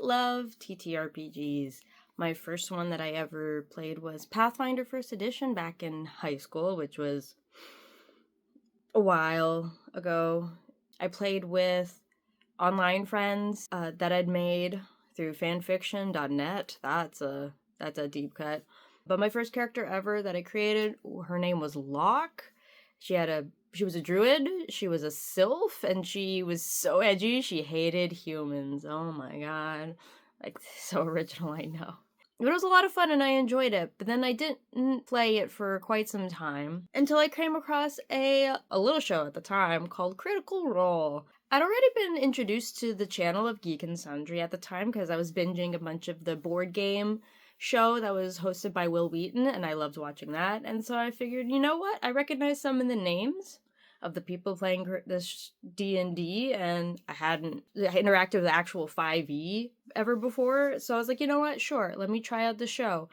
love TTRPGs. My first one that I ever played was Pathfinder First Edition back in high school, which was a while ago. I played with online friends that I'd made through fanfiction.net. That's a deep cut. But my first character ever that I created, her name was Locke. She was a druid, she was a sylph, and she was so edgy, she hated humans. Oh my god. Like, so original, I know. But it was a lot of fun and I enjoyed it, but then I didn't play it for quite some time until I came across a little show at the time called Critical Role. I'd already been introduced to the channel of Geek and Sundry at the time because I was binging a bunch of the board game show that was hosted by Will Wheaton, and I loved watching that. And so I figured, you know what? I recognize some of the names of the people playing this D&D, and I hadn't interacted with the actual 5e ever before. So I was like, you know what? Sure, let me try out the show.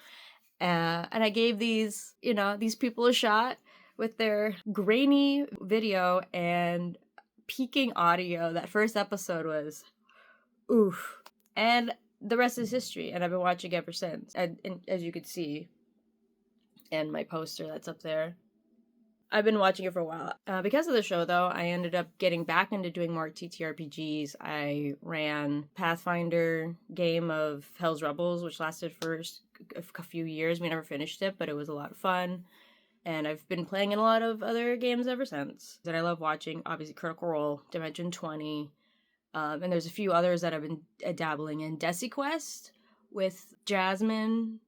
And I gave these people a shot with their grainy video and peaking audio. That first episode was oof. And the rest is history, and I've been watching ever since. And as you could see in my poster that's up there, I've been watching it for a while. Because of the show, though, I ended up getting back into doing more TTRPGs. I ran Pathfinder game of Hell's Rebels, which lasted for a few years. We never finished it, but it was a lot of fun. And I've been playing in a lot of other games ever since. And I love watching, obviously, Critical Role, Dimension 20, and there's a few others that I've been dabbling in. DesiQuest with Jasmine.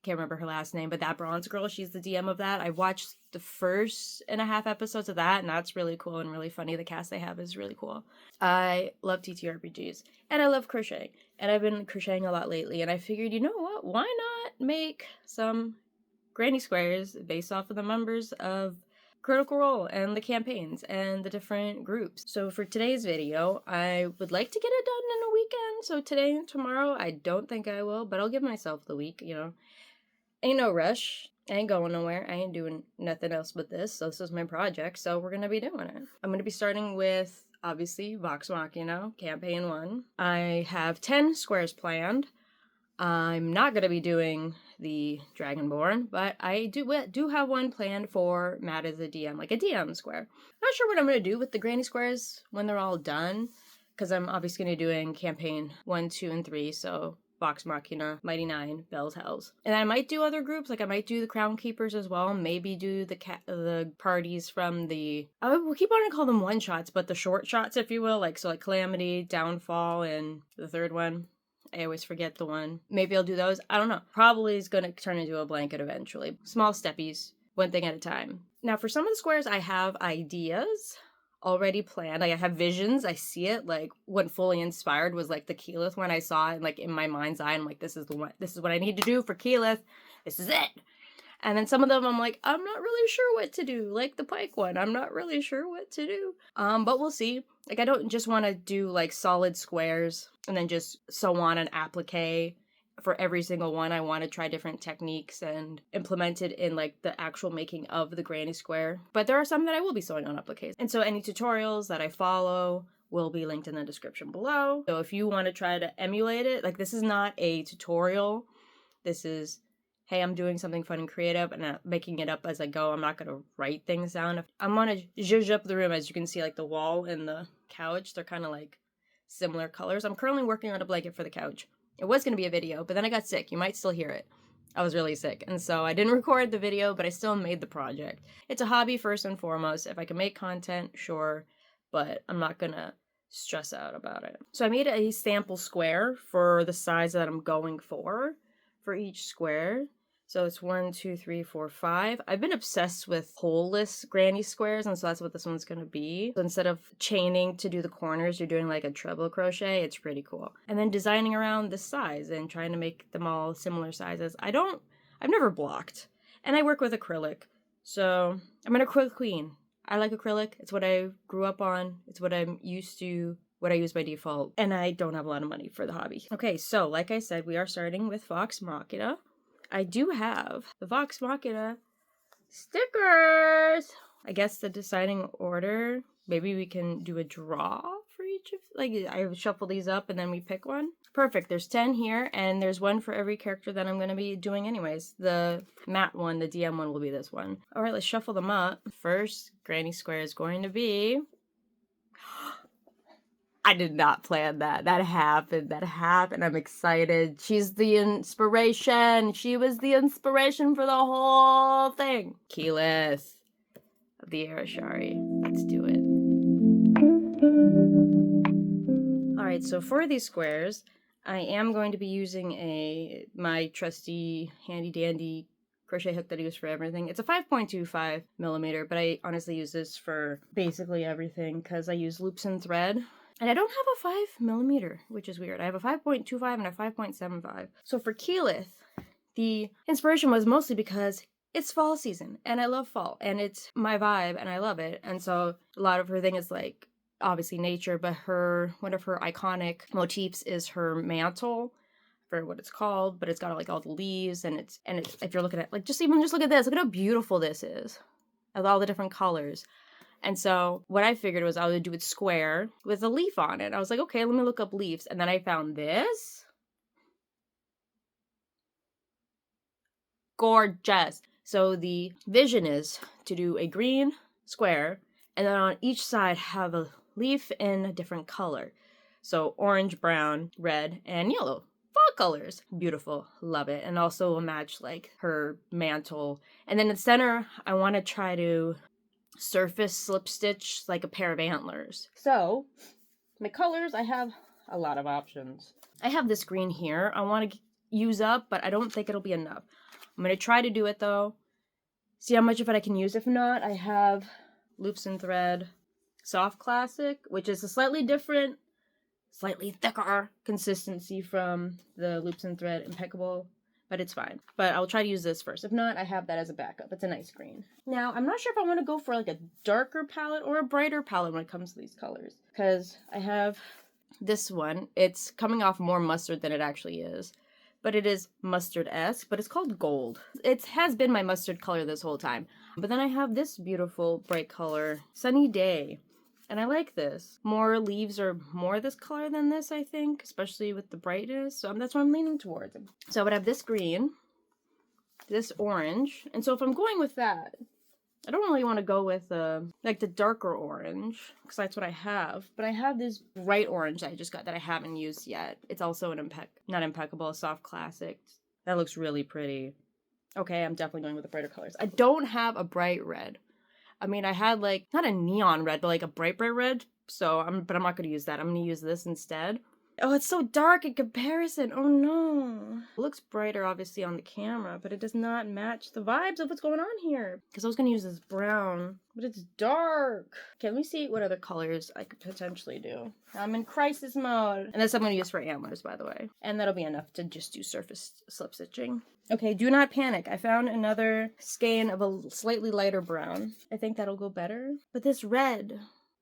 Can't remember her last name, but that bronze girl, she's the DM of that. I watched the first and a half episodes of that, and that's really cool and really funny. The cast they have is really cool. I love TTRPGs, and I love crocheting, and I've been crocheting a lot lately, and I figured, you know what, why not make some granny squares based off of the members of Critical Role and the campaigns and the different groups. So for today's video, I would like to get it done in a weekend. So today and tomorrow, I don't think I will, but I'll give myself the week, Ain't no rush. I ain't going nowhere. I ain't doing nothing else but this. So this is my project, so we're gonna be doing it. I'm gonna be starting with, obviously, Vox Machina, Campaign 1. I have 10 squares planned. I'm not gonna be doing the Dragonborn, but I do have one planned for Matt as a DM, like a DM square. Not sure what I'm gonna do with the granny squares when they're all done, because I'm obviously gonna be doing campaign 1, 2, and 3, so Vox Machina, Mighty Nine, Bells Hells. And I might do other groups, like I might do the Crown Keepers as well, maybe do the parties from the, we'll keep on to call them one-shots, but the short shots, if you will, like Calamity, Downfall, and the third one. I always forget the one. Maybe I'll do those. I don't know. Probably is going to turn into a blanket eventually. Small steppies, one thing at a time. Now, for some of the squares, I have ideas already planned. I have visions. I see it. Like, what fully inspired was like the Keyleth one. I saw it like in my mind's eye. I'm like, this is the one. This is what I need to do for Keyleth. This is it. And then some of them I'm like, I'm not really sure what to do. Like the Pike one, I'm not really sure what to do. But we'll see. Like, I don't just want to do like solid squares and then just sew on an applique for every single one. I want to try different techniques and implement it in like the actual making of the granny square. But there are some that I will be sewing on appliques. And so any tutorials that I follow will be linked in the description below. So if you want to try to emulate it, like this is not a tutorial. This is, hey, I'm doing something fun and creative and I'm making it up as I go. I'm not going to write things down. I'm going to zhuzh up the room. As you can see, like the wall and the couch, they're kind of like similar colors. I'm currently working on a blanket for the couch. It was going to be a video, but then I got sick. You might still hear it. I was really sick. And so I didn't record the video, but I still made the project. It's a hobby first and foremost. If I can make content, sure, but I'm not going to stress out about it. So I made a sample square for the size that I'm going for each square. So it's 1, 2, 3, 4, 5. I've been obsessed with holeless granny squares, and so that's what this one's going to be. So instead of chaining to do the corners, you're doing like a treble crochet. It's pretty cool. And then designing around the size and trying to make them all similar sizes. I've never blocked. And I work with acrylic. So I'm an acrylic queen. I like acrylic. It's what I grew up on. It's what I'm used to, what I use by default. And I don't have a lot of money for the hobby. Okay, so like I said, we are starting with Vox Machina. I do have the Vox Machina stickers. I guess the deciding order, maybe we can do a draw for each of, like, I shuffle these up and then we pick one. Perfect. There's 10 here, and there's one for every character that I'm going to be doing anyways. The matte one, the DM one, will be this one. All right, let's shuffle them up. First granny square is going to be... I did not plan that. That happened. I'm excited. She's the inspiration. She was the inspiration for the whole thing. Keyleth of the Arashari. Let's do it. Alright, so for these squares, I am going to be using my trusty handy dandy crochet hook that I use for everything. It's a 5.25 millimeter, but I honestly use this for basically everything because I use loops and thread. And I don't have a 5 millimeter, which is weird. I have a 5.25 and a 5.75. So for Keyleth, the inspiration was mostly because it's fall season and I love fall and it's my vibe and I love it. And so a lot of her thing is like obviously nature, but one of her iconic motifs is her mantle. I forget what it's called, but it's got like all the leaves and it's if you're looking at like just look at this, look at how beautiful this is. With all the different colors. And so what I figured was I would do it square with a leaf on it. I was like, okay, let me look up leaves. And then I found this. Gorgeous. So the vision is to do a green square and then on each side have a leaf in a different color. So orange, brown, red, and yellow. Fall colors. Beautiful. Love it. And also will match like her mantle. And then in the center, I want to try to surface slip stitch like a pair of antlers. So my colors, I have a lot of options. I have this green here I want to use up, but I don't think it'll be enough. I'm going to try to do it though. See how much of it I can use. If not, I have loops and thread soft classic, which is a slightly different, slightly thicker consistency from the loops and thread impeccable, but it's fine. But I'll try to use this first. If not, I have that as a backup. It's a nice green. Now, I'm not sure if I want to go for like a darker palette or a brighter palette when it comes to these colors, because I have this one. It's coming off more mustard than it actually is, but it is mustard-esque, but it's called gold. It has been my mustard color this whole time. But then I have this beautiful bright color, Sunny Day. And I like this. More leaves are more this color than this, I think, especially with the brightness. So that's what I'm leaning towards. So I would have this green, this orange. And so if I'm going with that, I don't really want to go with like the darker orange, because that's what I have. But I have this bright orange that I just got that I haven't used yet. It's also not impeccable, a soft classic. That looks really pretty. Okay, I'm definitely going with the brighter colors. I don't have a bright red. I mean, I had like, not a neon red, but like a bright red. So but I'm not going to use that. I'm going to use this instead. Oh, it's so dark in comparison. Oh no. It looks brighter obviously on the camera, but it does not match the vibes of what's going on here. Because I was going to use this brown, but it's dark. Okay, let me see what other colors I could potentially do. I'm in crisis mode. And this I'm going to use for antlers, by the way. And that'll be enough to just do surface slip stitching. Okay, do not panic. I found another skein of a slightly lighter brown. I think that'll go better. But this red,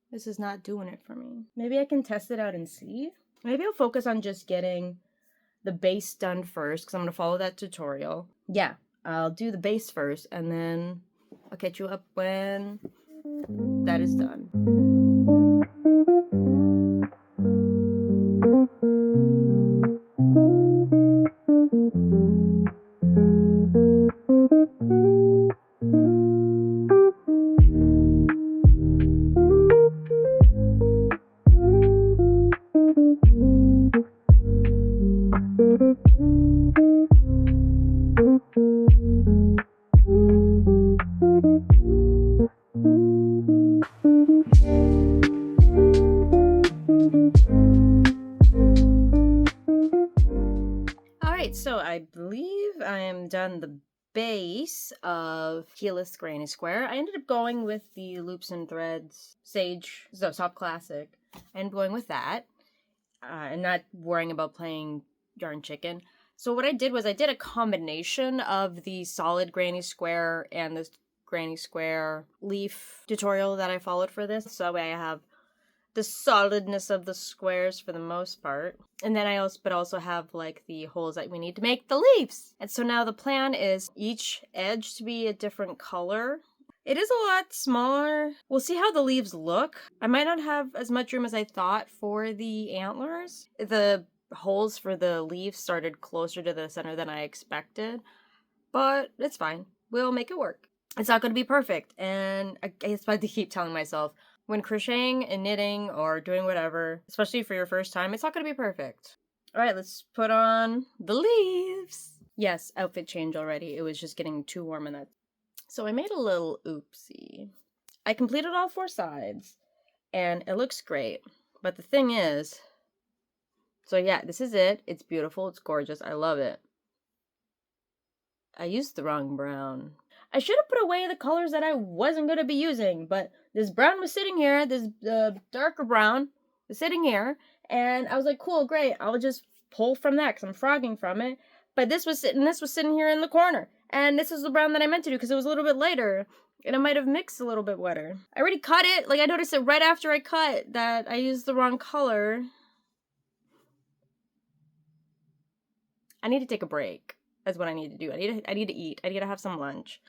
this is not doing it for me. Maybe I can test it out and see. Maybe I'll focus on just getting the base done first, because I'm going to follow that tutorial. Yeah, I'll do the base first, and then I'll catch you up when that is done. So I believe I am done the base of Keyleth's Granny Square. I ended up going with the Loops and Threads Sage, so Soft Classic. I ended up going with that and not worrying about playing Yarn Chicken. So what I did was I did a combination of the solid Granny Square and this Granny Square leaf tutorial that I followed for this. So that way I have the solidness of the squares for the most part. And then I also have like the holes that we need to make the leaves. And so now the plan is each edge to be a different color. It is a lot smaller. We'll see how the leaves look. I might not have as much room as I thought for the antlers. The holes for the leaves started closer to the center than I expected, but it's fine. We'll make it work. It's not going to be perfect, and I guess I have to keep telling myself, when crocheting and knitting or doing whatever, especially for your first time, it's not going to be perfect. All right, let's put on the leaves. Yes, outfit change already. It was just getting too warm in that. So I made a little oopsie. I completed all 4 sides, and it looks great. But the thing is, so yeah, this is it. It's beautiful. It's gorgeous. I love it. I used the wrong brown. I should have put away the colors that I wasn't going to be using, but this brown was sitting here, this darker brown was sitting here, and I was like, cool, great, I'll just pull from that because I'm frogging from it. But this was sitting here in the corner, and this is the brown that I meant to do because it was a little bit lighter, and it might have mixed a little bit wetter. I already cut it, like I noticed it right after I cut that I used the wrong color. I need to take a break. That's what I need to do. I need to eat. I need to have some lunch.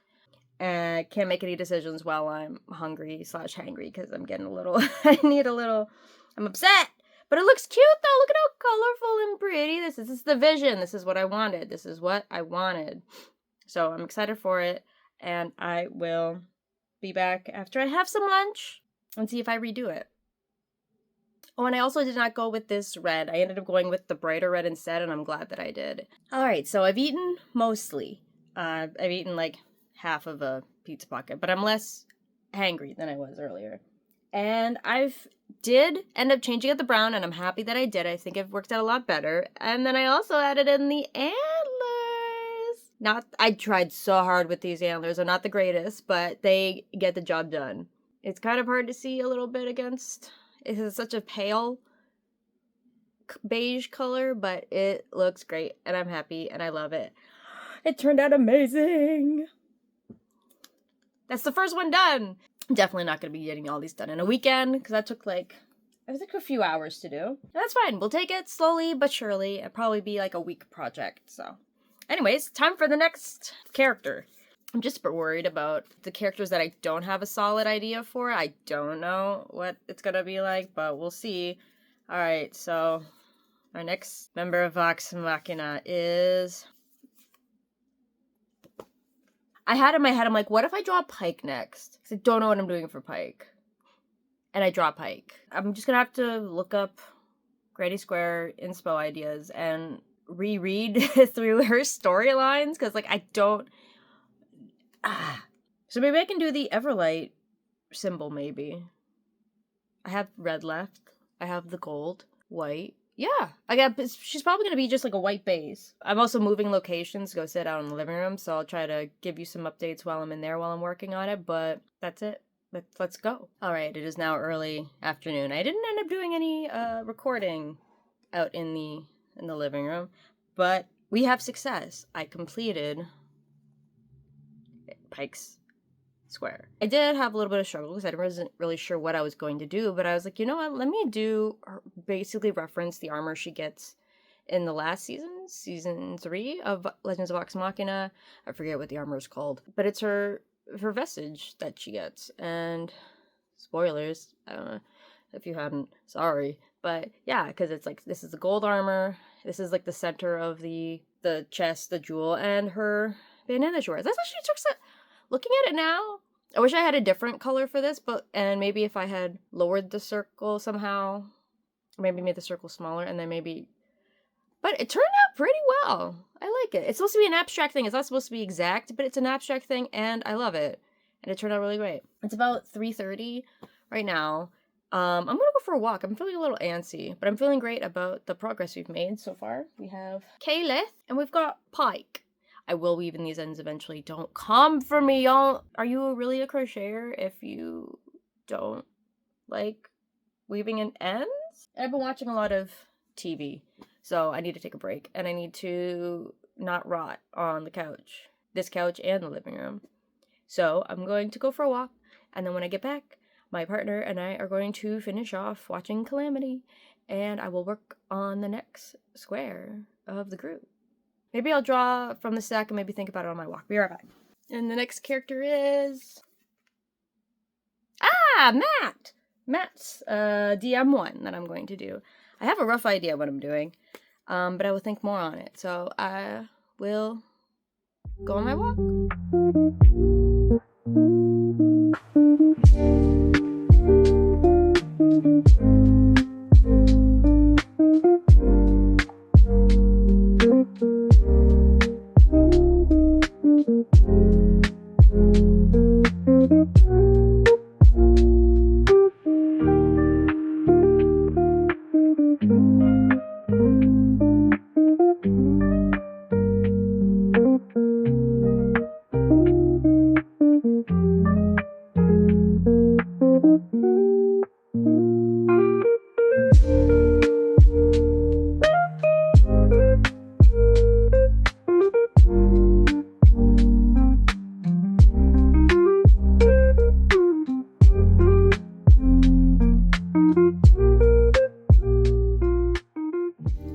And I can't make any decisions while I'm hungry/hangry because I'm getting a little, I'm upset. But it looks cute though. Look at how colorful and pretty this is. This is the vision. This is what I wanted. This is what I wanted. So I'm excited for it. And I will be back after I have some lunch and see if I redo it. Oh, and I also did not go with this red. I ended up going with the brighter red instead, and I'm glad that I did. All right, so I've eaten mostly. I've eaten like half of a pizza pocket, but I'm less hangry than I was earlier. And I've did end up changing out the brown, and I'm happy that I did. I think it worked out a lot better. And then I also added in the antlers. I tried so hard with these antlers. They're not the greatest, but they get the job done. It's kind of hard to see a little bit against. It is such a pale beige color, but it looks great, and I'm happy, and I love it. It turned out amazing. That's the first one done. I'm definitely not going to be getting all these done in a weekend, because that took a few hours to do. That's fine. We'll take it slowly but surely. It'll probably be like a week project, so. Anyways, time for the next character. I'm just worried about the characters that I don't have a solid idea for. I don't know what it's going to be like, but we'll see. All right, so our next member of Vox Machina is... I had in my head, I'm like, what if I draw Pike next? Because I don't know what I'm doing for Pike. And I draw Pike. I'm just going to have to look up Granny Square inspo ideas and reread through her storylines, because, I don't... So maybe I can do the Everlight symbol, maybe. I have red left. I have the gold. White. Yeah. She's probably going to be just like a white base. I'm also moving locations to go sit out in the living room, so I'll try to give you some updates while I'm in there while I'm working on it, but that's it. Let's go. All right, it is now early afternoon. I didn't end up doing any recording out in the living room, but we have success. I completed Pike's Square. I did have a little bit of struggle because I wasn't really sure what I was going to do, but I was like, you know what, let me basically reference the armor she gets in the last season 3 of Legends of Vox Machina. I forget what the armor is called, but it's her vestige that she gets, and spoilers, I don't know if you haven't, sorry, but yeah, because it's like, this is the gold armor, this is like the center of the chest, the jewel, and her bandana she wears. That's actually looking at it now, I wish I had a different color for this, and maybe if I had lowered the circle somehow, maybe made the circle smaller, and then but it turned out pretty well. I like it. It's supposed to be an abstract thing. It's not supposed to be exact, but it's an abstract thing, and I love it. And it turned out really great. It's about 3:30 right now. I'm gonna go for a walk. I'm feeling a little antsy, but I'm feeling great about the progress we've made so far. We have Kaelith, and we've got Pike. I will weave in these ends eventually. Don't come for me, y'all. Are you really a crocheter if you don't like weaving in ends? I've been watching a lot of TV, so I need to take a break, and I need to not rot on the couch. This couch and the living room. So I'm going to go for a walk, and then when I get back, my partner and I are going to finish off watching Calamity, and I will work on the next square of the group. Maybe I'll draw from the stack and maybe think about it on my walk. Be right back. And the next character is Yeah, Matt's DM1 that I'm going to do. I have a rough idea what I'm doing, but I will think more on it. So I will go on my walk.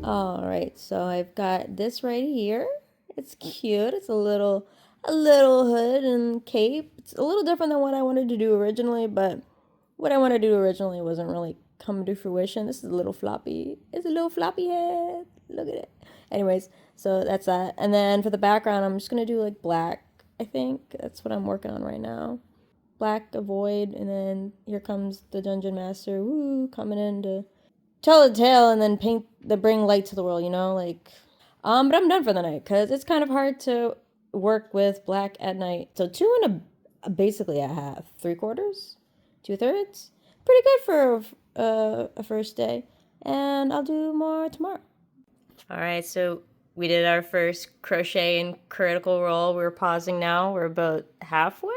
Alright, so I've got this right here. It's cute. It's a little hood and cape. It's a little different than what I wanted to do originally, but what I wanted to do originally wasn't really coming to fruition. This is a little floppy. It's a little floppy head. Look at it. Anyways, so that's that. And then for the background, I'm just going to do like black, I think. That's what I'm working on right now. Black, avoid, and then here comes the Dungeon Master, coming in to tell a tale and then bring light to the world, like, but I'm done for the night, because it's kind of hard to work with black at night. So 2 and basically a half, 3/4, 2/3, pretty good for a first day, and I'll do more tomorrow. Alright, so we did our first crochet and critical roll. We're pausing now. We're about halfway,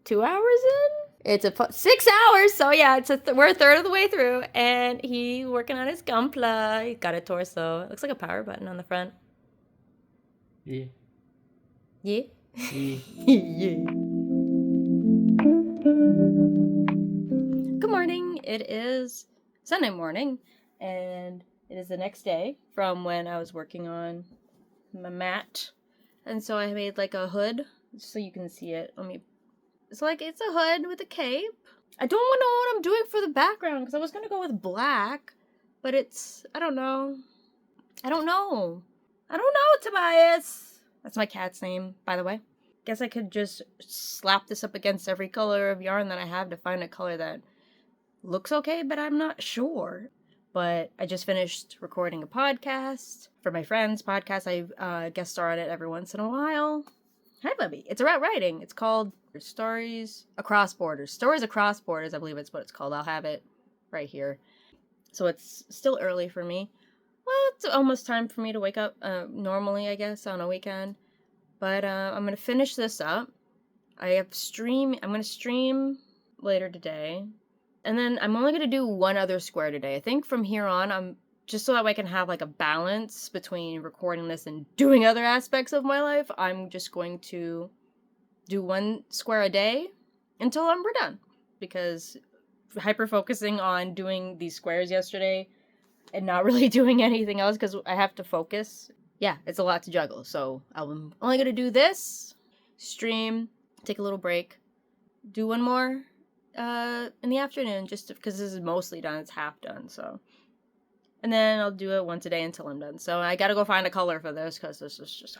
2 hours in. It's 6 hours, so yeah, we're a third of the way through, and he's working on his gunpla. He's got a torso. It looks like a power button on the front. Yeah. Yeah? Yeah. Yeah. Good morning. It is Sunday morning, and it is the next day from when I was working on my mat. And so I made like a hood, just so you can see it. It's a hood with a cape. I don't know what I'm doing for the background, because I was going to go with black, but I don't know, Tobias. That's my cat's name, by the way. Guess I could just slap this up against every color of yarn that I have to find a color that looks okay, but I'm not sure. But I just finished recording a podcast for my friend's podcast. I guest star on it every once in a while. Hi, Bubby. It's about writing. It's called Stories Across Borders. Stories Across Borders, I believe it's what it's called. I'll have it right here. So it's still early for me. Well, it's almost time for me to wake up, normally, I guess, on a weekend. But I'm going to finish this up. I'm going to stream later today. And then I'm only going to do one other square today. I think from here on, just so that way I can have like a balance between recording this and doing other aspects of my life, I'm just going to do one square a day until we're done. Because hyper-focusing on doing these squares yesterday and not really doing anything else because I have to focus, yeah, it's a lot to juggle. So I'm only going to do this, stream, take a little break, do one more in the afternoon, just because this is mostly done. It's half done, so. And then I'll do it once a day until I'm done. So I gotta go find a color for this, because this is just...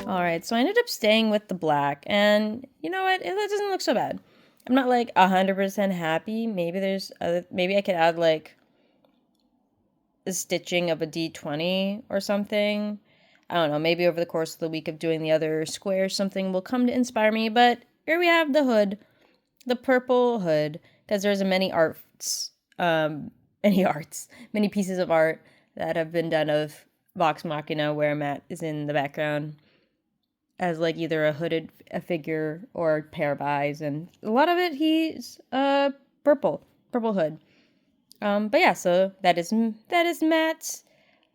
Alright, so I ended up staying with the black, and you know what? It doesn't look so bad. I'm not like 100% happy. Maybe I could add like a stitching of a D20 or something. I don't know, maybe over the course of the week of doing the other squares, something will come to inspire me. But here we have the hood, the purple hood, because there's many pieces of art that have been done of Vox Machina, where Matt is in the background as like either a figure or a pair of eyes, and a lot of it he's purple hood. But yeah, so that is Matt's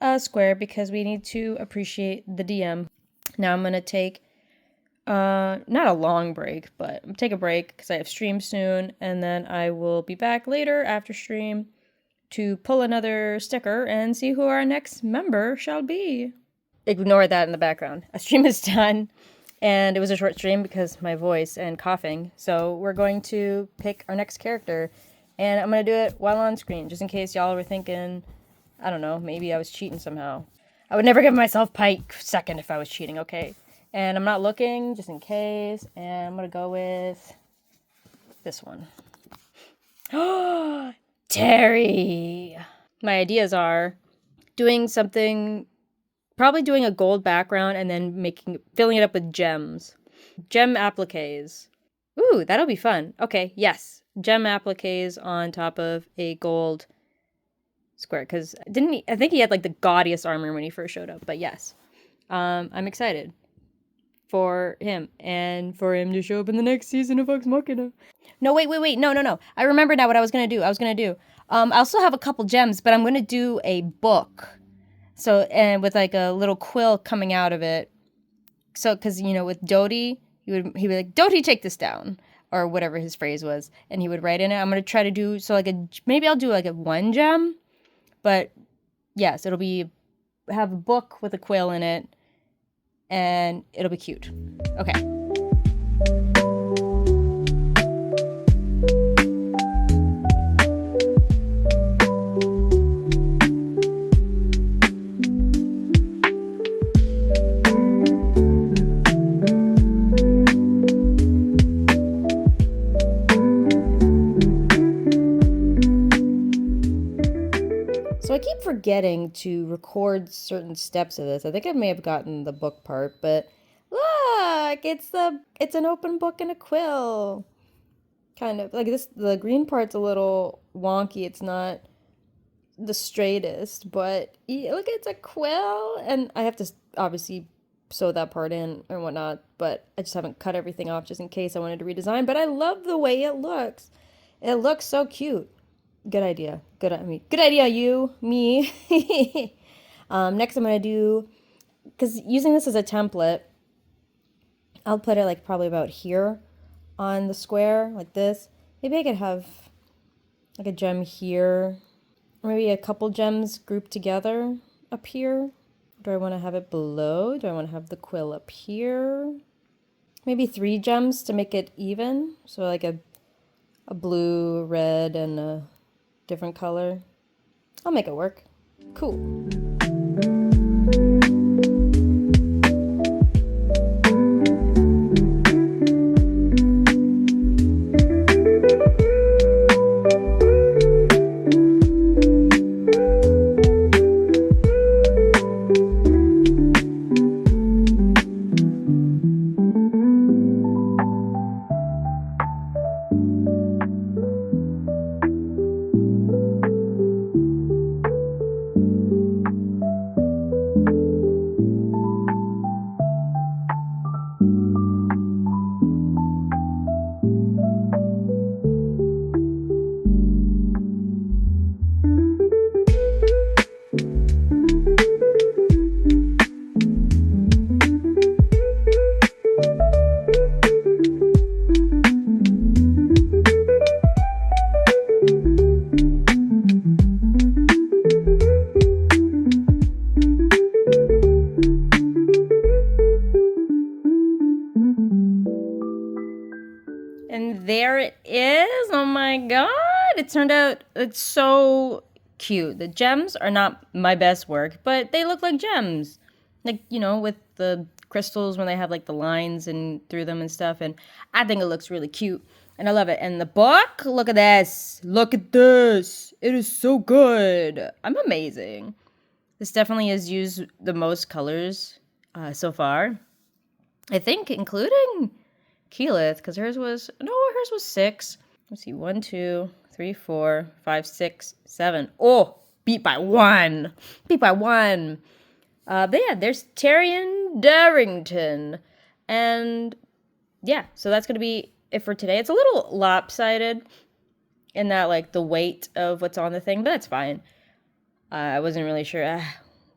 a square because we need to appreciate the DM. Now I'm going to take, not a long break, but take a break because I have stream soon, and then I will be back later after stream to pull another sticker and see who our next member shall be. Ignore that in the background. A stream is done, and it was a short stream because my voice and coughing. So we're going to pick our next character, and I'm going to do it while on screen, just in case y'all were thinking, I don't know, maybe I was cheating somehow. I would never give myself Pike second if I was cheating, okay? And I'm not looking, just in case, and I'm going to go with this one. Terry! My ideas are doing something, probably doing a gold background and then filling it up with gems. Gem appliques. Ooh, that'll be fun. Okay, yes. Gem appliques on top of a gold square. Because I think he had like the gaudiest armor when he first showed up. But yes. I'm excited for him. And for him to show up in the next season of Vox Machina. No, wait. No. I remember now what I was going to do. I still have a couple gems, but I'm going to do a book. So, and with like a little quill coming out of it. So, because, you know, with Dodie, he'd be like, Dodie, take this down. Or whatever his phrase was. And he would write in it. I'm going to try to do, maybe I'll do like a 1 gem. But, yes, have a book with a quill in it. And it'll be cute. Okay. So I keep forgetting to record certain steps of this. I think I may have gotten the book part, but look, it's an open book and a quill. Kind of like this, the green part's a little wonky. It's not the straightest, but look, it's a quill, and I have to obviously sew that part in or whatnot, but I just haven't cut everything off just in case I wanted to redesign. But I love the way it looks. It looks so cute. Good idea. Good idea, me. Next I'm going to do, because using this as a template, I'll put it like probably about here on the square, like this. Maybe I could have like a gem here, or maybe a couple gems grouped together up here. Do I want to have it below? Do I want to have the quill up here? Maybe 3 gems to make it even. So like a blue, red, and a different color. I'll make it work. Cool. And there it is. Oh my god. It turned out, it's so cute. The gems are not my best work, but they look like gems. Like, you know, with the crystals when they have like the lines and through them and stuff. And I think it looks really cute. And I love it. And the book, look at this. Look at this. It is so good. I'm amazing. This definitely has used the most colors so far. I think including Keyleth, because hers was 6. Let's see, 1, 2, 3, 4, 5, 6, 7. Oh, beat by 1. But yeah, there's Tyrion Darrington. And yeah, so that's going to be it for today. It's a little lopsided in that, like, the weight of what's on the thing, but that's fine. I wasn't really sure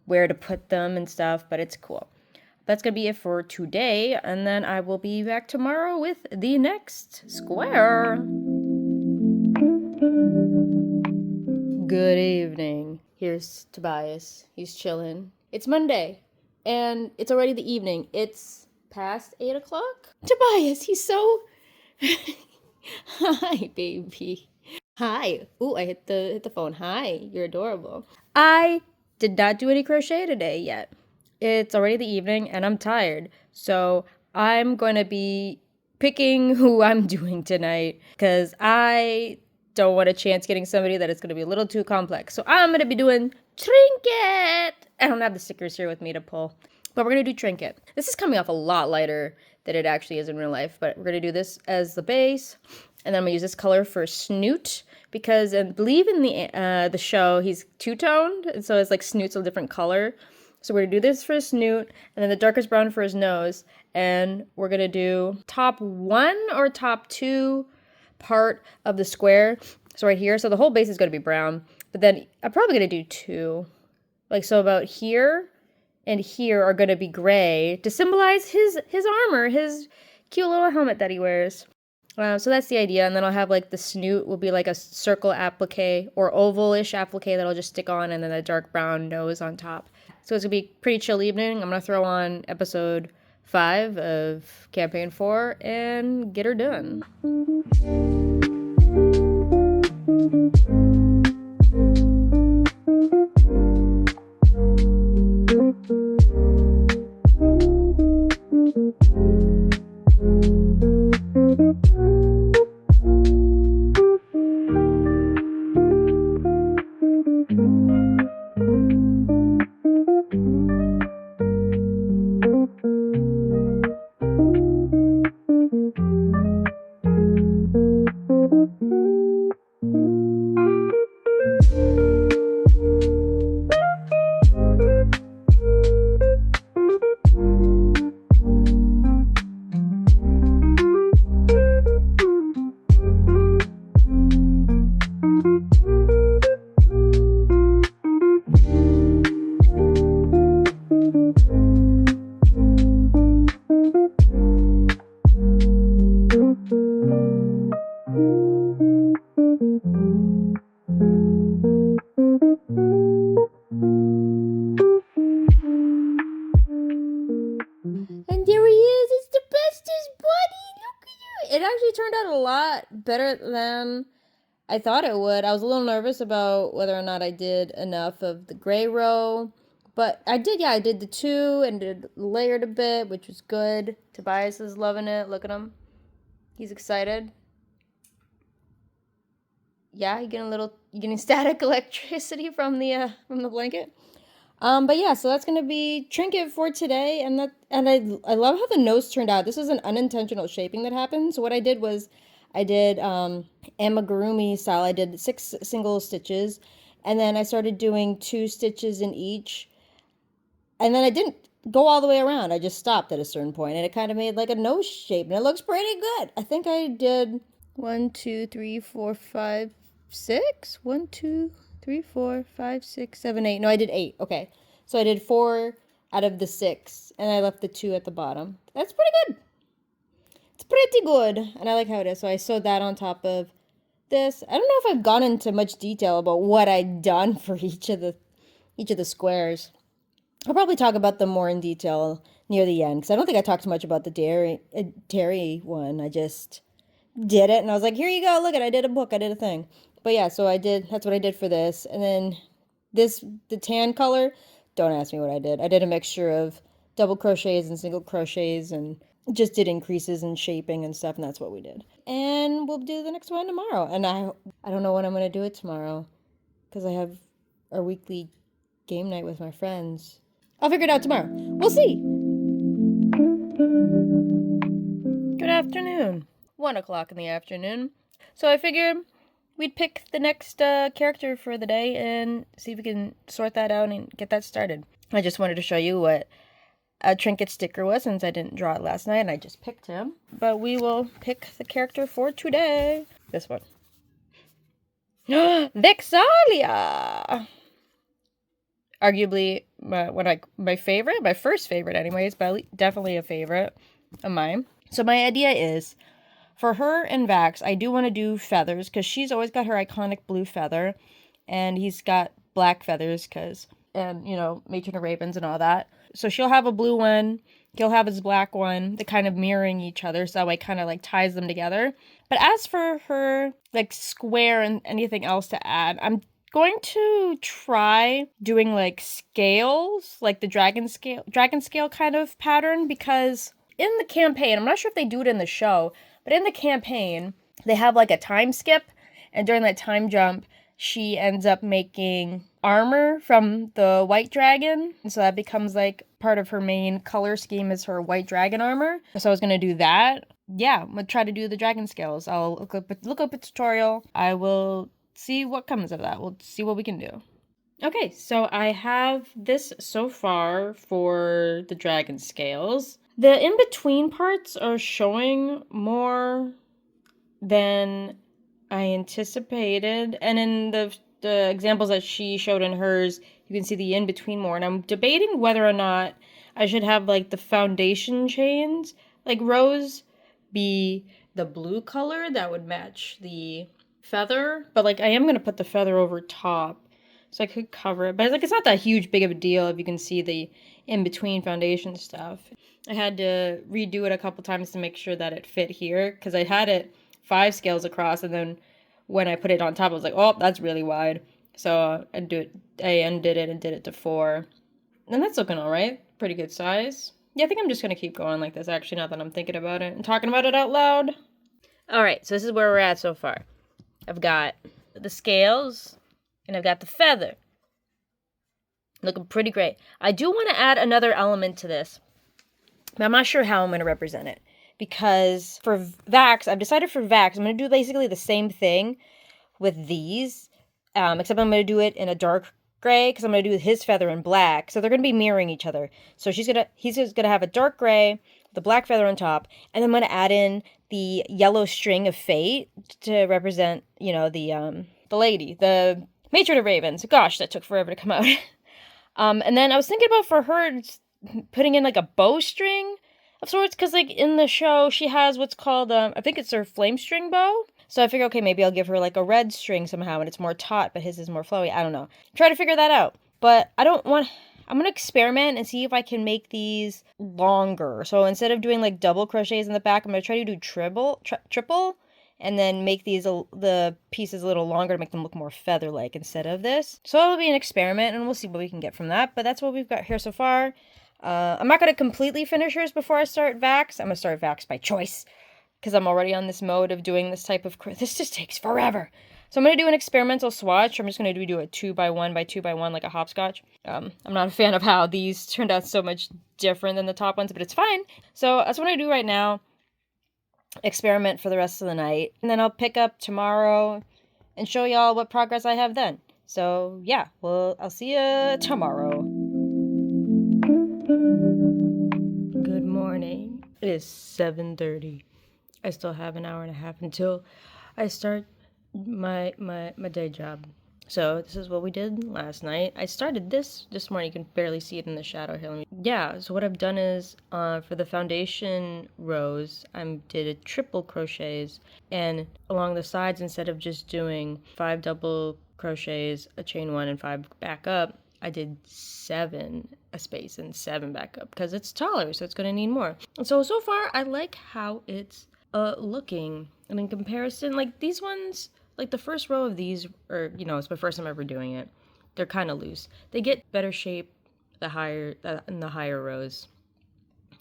where to put them and stuff, but it's cool. That's going to be it for today, and then I will be back tomorrow with the next square. Good evening. Here's Tobias. He's chilling. It's Monday, and it's already the evening. It's past 8 o'clock. Tobias, he's so... Hi, baby. Hi. Ooh, I hit the phone. Hi, you're adorable. I did not do any crochet today yet. It's already the evening, and I'm tired. So I'm going to be picking who I'm doing tonight, because I don't want a chance getting somebody that is going to be a little too complex. So I'm going to be doing Trinket. I don't have the stickers here with me to pull, but we're going to do Trinket. This is coming off a lot lighter than it actually is in real life, but we're going to do this as the base, and then I'm going to use this color for Snoot, because I believe in the show he's two-toned, and so it's like Snoot's a different color. So we're going to do this for his snoot, and then the darkest brown for his nose, and we're going to do top 1 or top 2 part of the square. So right here, so the whole base is going to be brown, but then I'm probably going to do 2. Like, so about here and here are going to be gray to symbolize his armor, his cute little helmet that he wears. So that's the idea, and then I'll have like the snoot will be like a circle applique or oval-ish applique that I'll just stick on, and then the dark brown nose on top. So it's going to be a pretty chill evening. I'm going to throw on episode 5 of Campaign 4 and get her done. And there he is. It's the bestest buddy. Look at you. It actually turned out a lot better than I thought it would. I was a little nervous about whether or not I did enough of the gray row. But I did, I did the 2 and did layered a bit, which was good. Tobias is loving it. Look at him. He's excited. Yeah, you getting static electricity from the blanket. But yeah, so that's gonna be Trinket for today, and I love how the nose turned out. This is an unintentional shaping that happened. So what I did was I did amigurumi style. I did 6 single stitches, and then I started doing 2 stitches in each, and then I didn't go all the way around. I just stopped at a certain point, and it kind of made like a nose shape, and it looks pretty good. I think I did 1, 2, 3, 4, 5, 6. 1, 2, 3, 4, 5, 6, 7, 8. No, I did 8. Okay. So I did 4 out of the 6, and I left the 2 at the bottom. That's pretty good. It's pretty good, and I like how it is. So I sewed that on top of this. I don't know if I've gone into much detail about what I've done for each of the squares. I'll probably talk about them more in detail near the end, because I don't think I talked much about the dairy one. I just did it, and I was like, here you go, look at it, I did a book, I did a thing. But yeah, so that's what I did for this. And then the tan color, don't ask me what I did. I did a mixture of double crochets and single crochets, and just did increases and shaping and stuff, and that's what we did. And we'll do the next one tomorrow. And I don't know when I'm going to do it tomorrow, because I have our weekly game night with my friends. I'll figure it out tomorrow. We'll see. Good afternoon. 1 o'clock in the afternoon. So I figured we'd pick the next character for the day and see if we can sort that out and get that started. I just wanted to show you what a Trinket sticker was, since I didn't draw it last night and I just picked him. But we will pick the character for today. This one. Vexalia! Arguably my favorite, my first favorite anyways, but definitely a favorite of mine. So my idea is, for her and Vax, I do want to do feathers, because she's always got her iconic blue feather, and he's got black feathers, and, you know, Matron of Ravens and all that. So she'll have a blue one, he'll have his black one. They're kind of mirroring each other, so that way kind of like ties them together. But as for her, like, square and anything else to add, I'm going to try doing like scales, like the dragon scale kind of pattern, because in the campaign, I'm not sure if they do it in the show, but in the campaign, they have like a time skip, and during that time jump, she ends up making armor from the white dragon, and so that becomes like part of her main color scheme is her white dragon armor. So I was gonna do that. Yeah, I'm gonna try to do the dragon scales. I'll look up a tutorial. I will see what comes of that. We'll see what we can do. Okay, so I have this so far for the dragon scales. The in-between parts are showing more than I anticipated, and in the examples that she showed in hers, you can see the in-between more, and I'm debating whether or not I should have like the foundation chains, like rows, be the blue color that would match the feather, but like I am gonna put the feather over top, so I could cover it, but like it's not that huge big of a deal if you can see the in-between foundation stuff. I had to redo it a couple times to make sure that it fit here, because I had it 5 scales across, and then when I put it on top, I was like, oh, that's really wide. So I undid it and did it to 4. And that's looking all right. Pretty good size. Yeah, I think I'm just going to keep going like this, actually, now that I'm thinking about it and talking about it out loud. All right, so this is where we're at so far. I've got the scales, and I've got the feather. Looking pretty great. I do want to add another element to this, but I'm not sure how I'm going to represent it. Because for Vax, I've decided for Vax, I'm going to do basically the same thing with these, except I'm going to do it in a dark gray, because I'm going to do his feather in black, so they're going to be mirroring each other. So he's just going to have a dark gray, the black feather on top, and then I'm going to add in the yellow string of fate to represent, you know, the lady, the Matron of Ravens. Gosh, that took forever to come out. And then I was thinking about for her putting in like a bowstring of sorts, because like in the show she has what's called I think it's her flame string bow. So I figure, okay, maybe I'll give her like a red string somehow, and it's more taut, but his is more flowy. I don't know. Try to figure that out. But I'm gonna experiment and see if I can make these longer. So instead of doing like double crochets in the back, I'm gonna try to do triple, and then make the pieces a little longer to make them look more feather-like instead of this. So it'll be an experiment, and we'll see what we can get from that. But that's what we've got here so far. I'm not going to completely finish hers before I start Vax. I'm going to start Vax by choice, because I'm already on this mode of doing this type of... This just takes forever. So I'm going to do an experimental swatch. I'm just going to do a 2x1 by 2x1, like a hopscotch. I'm not a fan of how these turned out so much different than the top ones, but it's fine. So that's what I do right now. Experiment for the rest of the night. And then I'll pick up tomorrow and show y'all what progress I have then. So yeah, well, I'll see you tomorrow. Good morning. It is 7:30. I still have an hour and a half until I start my day job. So this is what we did last night. I started this morning. You can barely see it in the shadow here. Yeah, so what I've done is for the foundation rows, I did a triple crochets, and along the sides, instead of just doing 5 double crochets, a chain 1 and 5 back up, I did 7 a space and 7 back up, because it's taller, so it's going to need more. And so far, I like how it's looking. And in comparison, like these ones, like the first row of these, or, you know, it's my first time ever doing it, they're kind of loose. They get better shape in the higher rows,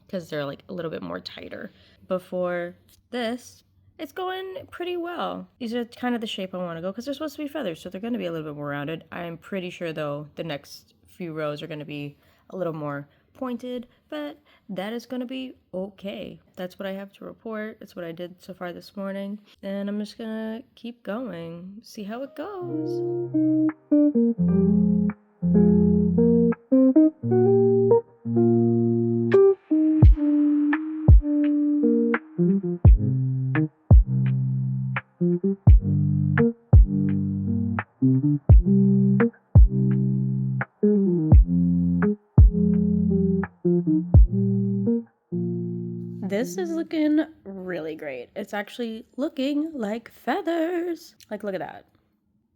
because they're like a little bit more tighter. Before this, it's going pretty well. These are kind of the shape I want to go, because they're supposed to be feathers, so they're going to be a little bit more rounded. I'm pretty sure, though, the next few rows are going to be a little more pointed, but that is going to be okay. That's what I have to report. That's what I did so far this morning, and I'm just going to keep going, see how it goes. this is looking really great. It's actually looking like feathers. Like, look at that.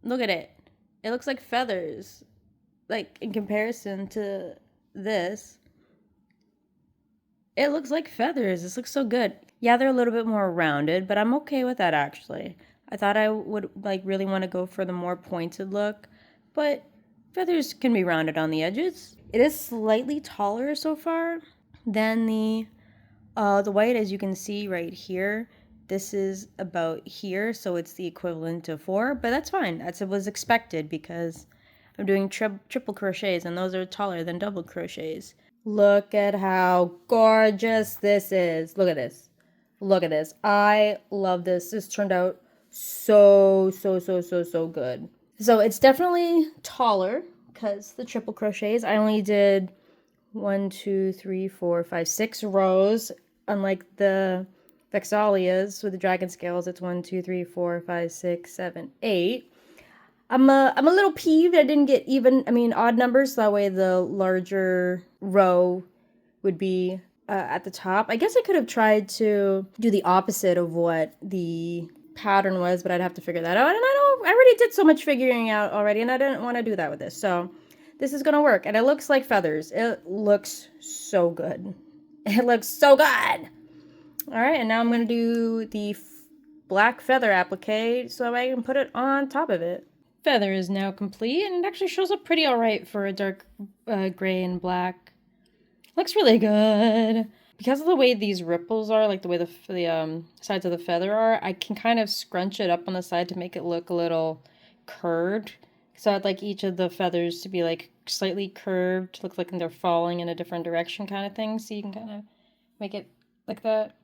Look at it. It looks like feathers. Like, in comparison to this, it looks like feathers. This looks so good. Yeah, they're a little bit more rounded, but I'm okay with that, actually. I thought I would, like, really want to go for the more pointed look, but feathers can be rounded on the edges. It is slightly taller so far than the white, as you can see right here. This is about here, so it's the equivalent to 4, but that's fine. That's what was expected because I'm doing triple crochets, and those are taller than double crochets. Look at how gorgeous this is. Look at this. Look at this. I love this. This turned out so good. So it's definitely taller because the triple crochets. I only did 1, 2, 3, 4, 5, 6 rows. Unlike the Vexalias with the dragon scales, it's 1, 2, 3, 4, 5, 6, 7, 8. I'm a little peeved I didn't get odd numbers. So that way the larger row would be at the top. I guess I could have tried to do the opposite of what the pattern was, but I'd have to figure that out. And I already did so much figuring out already, and I didn't want to do that with this. So this is gonna work, and it looks like feathers. It looks so good. It looks so good. All right, and now I'm gonna do the black feather applique so I can put it on top of it. Feather is now complete, and it actually shows up pretty all right for a dark gray and black. Looks really good. Because of the way these ripples are, like the way the sides of the feather are, I can kind of scrunch it up on the side to make it look a little curved. So I'd like each of the feathers to be like slightly curved, look like they're falling in a different direction kind of thing. So you can kind of make it like that.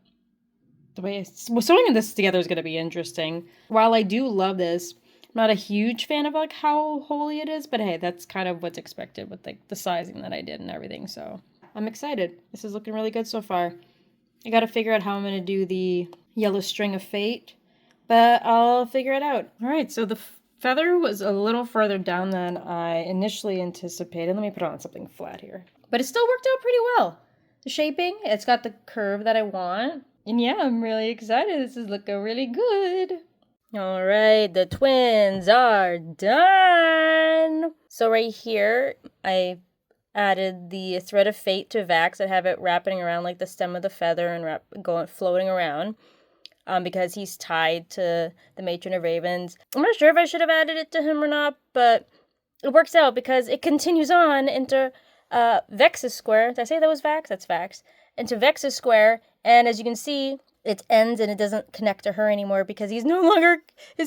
The way sewing this together is going to be interesting. While I do love this, I'm not a huge fan of like how holy it is, but hey, that's kind of what's expected with like the sizing that I did and everything. So I'm excited. This is looking really good so far. I got to figure out how I'm going to do the yellow string of fate, but I'll figure it out. All right, so the feather was a little further down than I initially anticipated. Let me put on something flat here. But it still worked out pretty well. The shaping, it's got the curve that I want. And yeah, I'm really excited. This is looking really good. All right, the twins are done. So right here, I added the thread of fate to Vax. I have it wrapping around like the stem of the feather and floating around because he's tied to the matron of ravens. I'm not sure if I should have added it to him or not, but it works out because it continues on into Vex's square. Did I say that was Vax? That's Vax. Into Vex's square, and as you can see, it ends and it doesn't connect to her anymore because his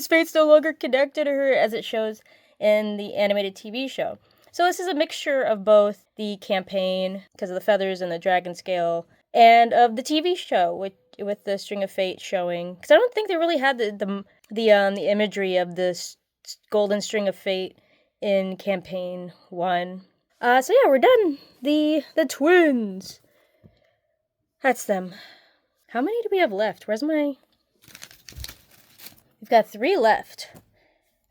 fate's no longer connected to her as it shows in the animated TV show. So this is a mixture of both the campaign, because of the feathers and the dragon scale, and of the TV show with the string of fate showing. Because I don't think they really had the imagery of this golden string of fate in campaign 1. So yeah, we're done. The twins. That's them. How many do we have left? We've got 3 left.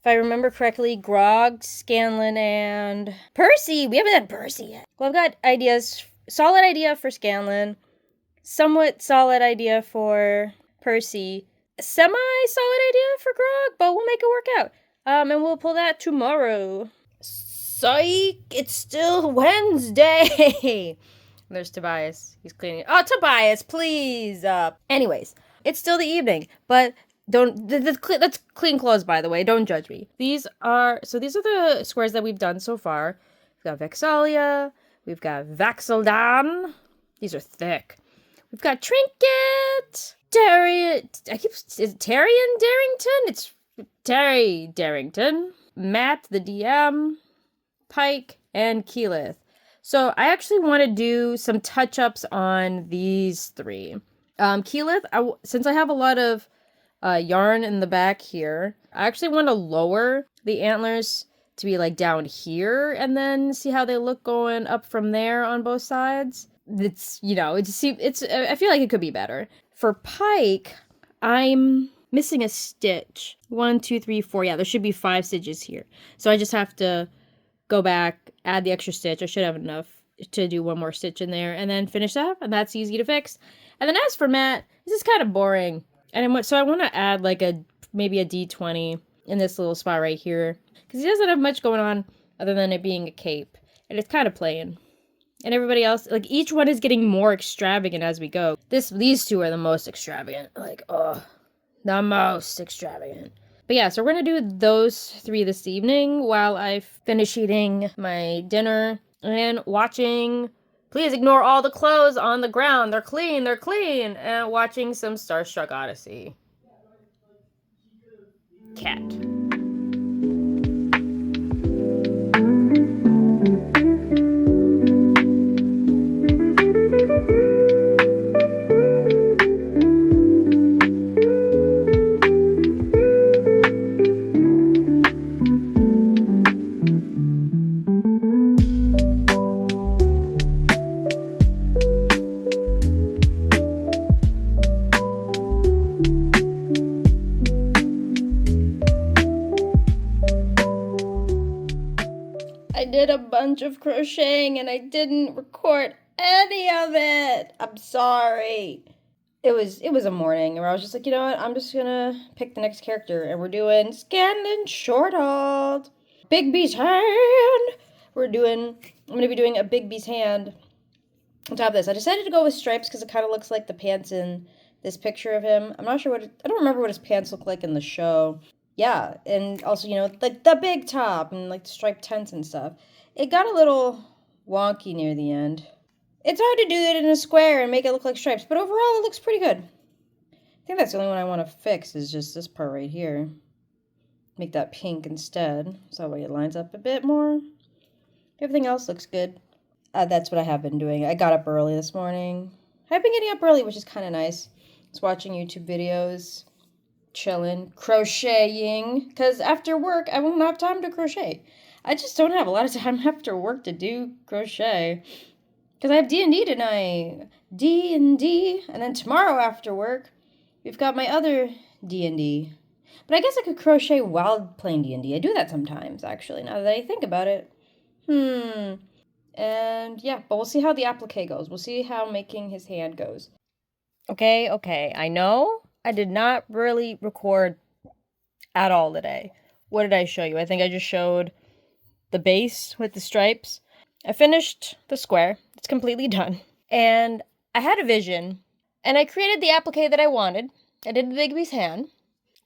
If I remember correctly, Grog, Scanlan, and Percy. We haven't done Percy yet. Well, I've got ideas. Solid idea for Scanlan. Somewhat solid idea for Percy. Semi-solid idea for Grog, but we'll make it work out. And we'll pull that tomorrow. Psych! It's still Wednesday! There's Tobias. He's cleaning. Oh, Tobias, please! Anyways, it's still the evening, but that's clean clothes, by the way. Don't judge me. These are the squares that we've done so far. We've got Vexalia. We've got Vaxeldan. These are thick. We've got Trinket. Is it Terry and Darrington? It's Terry Darrington. Matt, the DM. Pike, and Keyleth. So I actually want to do some touch-ups on these 3. Keyleth, since I have a lot of yarn in the back here, I actually want to lower the antlers to be like down here and then see how they look going up from there on both sides. I feel like it could be better. For Pike, I'm missing a stitch. 1, 2, 3, 4. Yeah, there should be 5 stitches here. So I just have to go back, add the extra stitch. I should have enough to do 1 more stitch in there and then finish that up, and that's easy to fix. And then as for Matt, this is kind of boring. And so I want to add like maybe a D20 in this little spot right here. Because he doesn't have much going on other than it being a cape. And it's kind of plain. And everybody else, like each one is getting more extravagant as we go. These two are the most extravagant. Like, oh, the most extravagant. But yeah, so we're going to do those 3 this evening while I finish eating my dinner and watching. Please ignore all the clothes on the ground. They're clean. And watching some Starstruck Odyssey. Cat. I did a bunch of crocheting and I didn't record any of it. I'm sorry. It was a morning where I was just like, you know what? I'm just gonna pick the next character and we're doing Scanned and Shortled. Bigby's hand. I'm gonna be doing a Bigby's hand on top of this. I decided to go with stripes because it kind of looks like the pants in this picture of him. I'm not sure I don't remember what his pants look like in the show. Yeah, and also, you know, like the big top and like the striped tents and stuff. It got a little wonky near the end. It's hard to do it in a square and make it look like stripes, but overall it looks pretty good. I think that's the only one I want to fix is just this part right here. Make that pink instead, so that way it lines up a bit more. Everything else looks good. That's what I have been doing. I got up early this morning. I've been getting up early, which is kind of nice. Just watching YouTube videos. Chilling, crocheting, because after work I won't have time to crochet. I just don't have a lot of time after work to do crochet because I have D&D tonight. D&D, and then tomorrow after work we've got my other D&D. But I guess I could crochet while playing D&D. I do that sometimes, actually, now that I think about it. And yeah, but we'll see how the applique goes. We'll see how making his hand goes. Okay, I know I did not really record at all today. What did I show you? I think I just showed the base with the stripes. I finished the square. It's completely done. And I had a vision, and I created the applique that I wanted. I did Bigby's hand,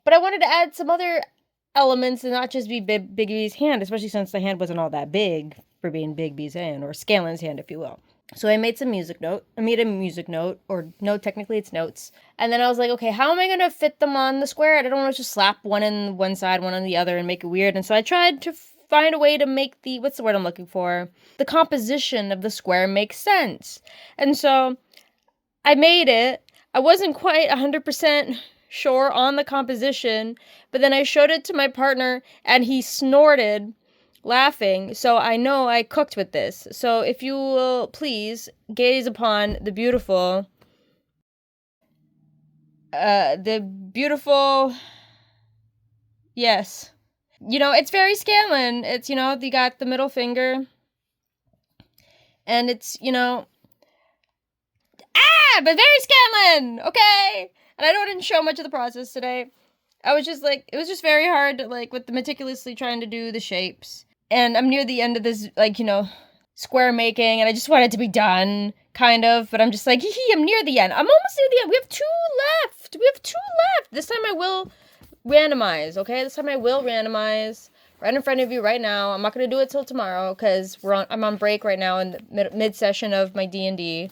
but I wanted to add some other elements and not just be Bigby's hand, especially since the hand wasn't all that big for being Bigby's hand, or Scalen's hand, if you will. So I made a music note, or no, technically it's notes. And then I was like, okay, how am I going to fit them on the square? I don't want to just slap one in one side, one on the other and make it weird. And so I tried to find a way to make what's the word I'm looking for? The composition of the square make sense. And so I made it. I wasn't quite 100% sure on the composition, but then I showed it to my partner and he snorted laughing, so I know I cooked with this. So if you will please gaze upon the beautiful, yes. You know, it's very Scanlan. It's, you know, you got the middle finger, and it's, you know, but very Scanlan, okay? And I know I didn't show much of the process today. I was just like, it was just very hard, like, with the meticulously trying to do the shapes. And I'm near the end of this, like, you know, square making, and I just want it to be done, kind of. But I'm just like, I'm near the end. I'm almost near the end. We have 2 left. This time I will randomize, okay? This time I will randomize right in front of you right now. I'm not going to do it till tomorrow because I'm on break right now in the mid-session of my D&D.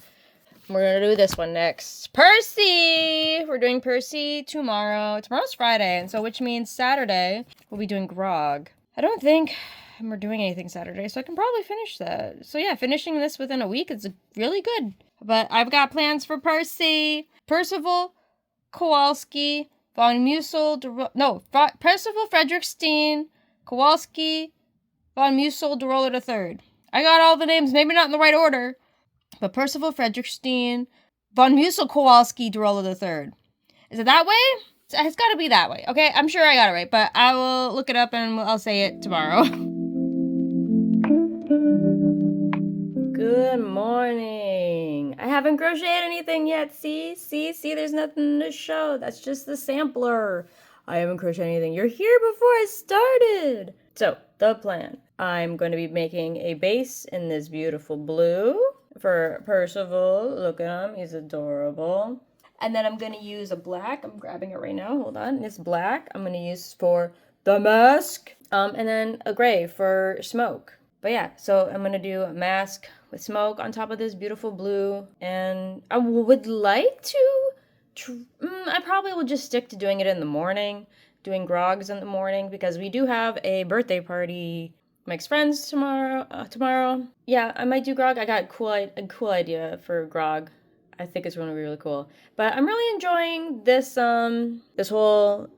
We're going to do this one next. Percy! We're doing Percy tomorrow. Tomorrow's Friday, and so which means Saturday we'll be doing Grog. I don't think we're doing anything Saturday, so I can probably finish that. So yeah, finishing this within a week is really good. But I've got plans for Percy. Percival Kowalski, von Percival Frederickstein, Kowalski, von Musil de Roller III. I got all the names, maybe not in the right order, but Percival Frederickstein, von Musil Kowalski de Roller III. Is it that way? It's got to be that way, okay? I'm sure I got it right, but I will look it up and I'll say it tomorrow. Good morning. I haven't crocheted anything yet. See, there's nothing to show. That's just the sampler. I haven't crocheted anything. You're here before I started. So, the plan. I'm going to be making a base in this beautiful blue for Percival. Look at him, he's adorable. And then I'm going to use a black. I'm grabbing it right now. Hold on. This black I'm going to use for the mask. And then a gray for smoke. But yeah, so I'm going to do a mask with smoke on top of this beautiful blue. And I would like to... I probably will just stick to doing it in the morning. Doing grogs in the morning. Because we do have a birthday party... Mike's friends tomorrow. Yeah, I might do grog. I got a cool idea for grog. I think it's going to be really cool. But I'm really enjoying this whole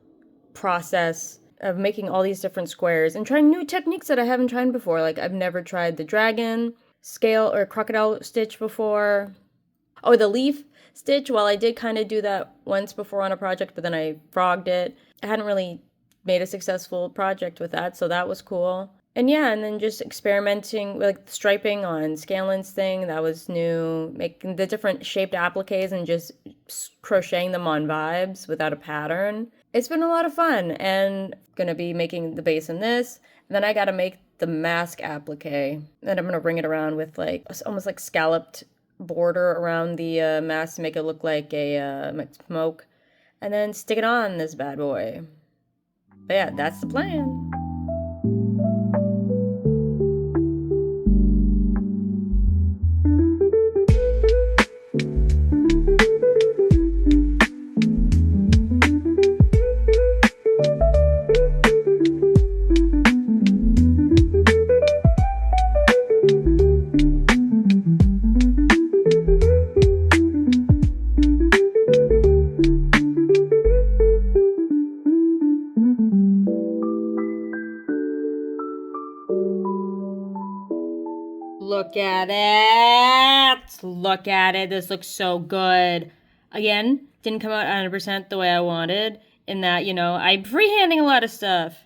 process of making all these different squares and trying new techniques that I haven't tried before. Like, I've never tried the dragon scale or crocodile stitch before. Oh, the leaf stitch. Well, I did kind of do that once before on a project, but then I frogged it. I hadn't really made a successful project with that, so that was cool. And yeah, and then just experimenting with like striping on Scanlan's thing, that was new. Making the different shaped appliques and just crocheting them on vibes without a pattern. It's been a lot of fun, and gonna be making the base in this. And then I gotta make the mask applique. Then I'm gonna bring it around with like almost like scalloped border around the mask to make it look like a smoke. And then stick it on this bad boy. But yeah, that's the plan. Look at it. Look at it. This looks so good. Again, didn't come out 100% the way I wanted in that, you know, I'm freehanding a lot of stuff.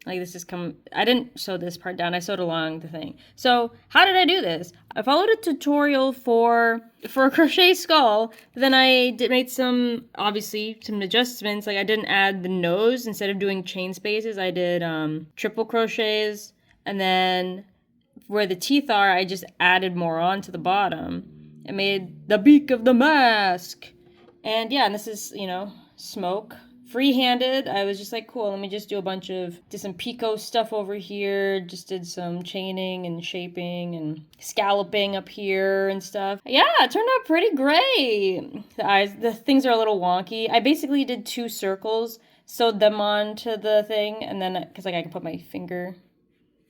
Like this is I didn't sew this part down. I sewed along the thing. So how did I do this? I followed a tutorial for a crochet skull. But then I made some adjustments. Like I didn't add the nose. Instead of doing chain spaces, I did triple crochets. And then where the teeth are, I just added more on to the bottom. I made the beak of the mask. And yeah, and this is, you know, smoke. Free-handed. I was just like, cool, let me just do did some picot stuff over here, just did some chaining and shaping and scalloping up here and stuff. Yeah, it turned out pretty great. The things are a little wonky. I basically did 2 circles, sewed them onto the thing, and then, because like I can put my finger.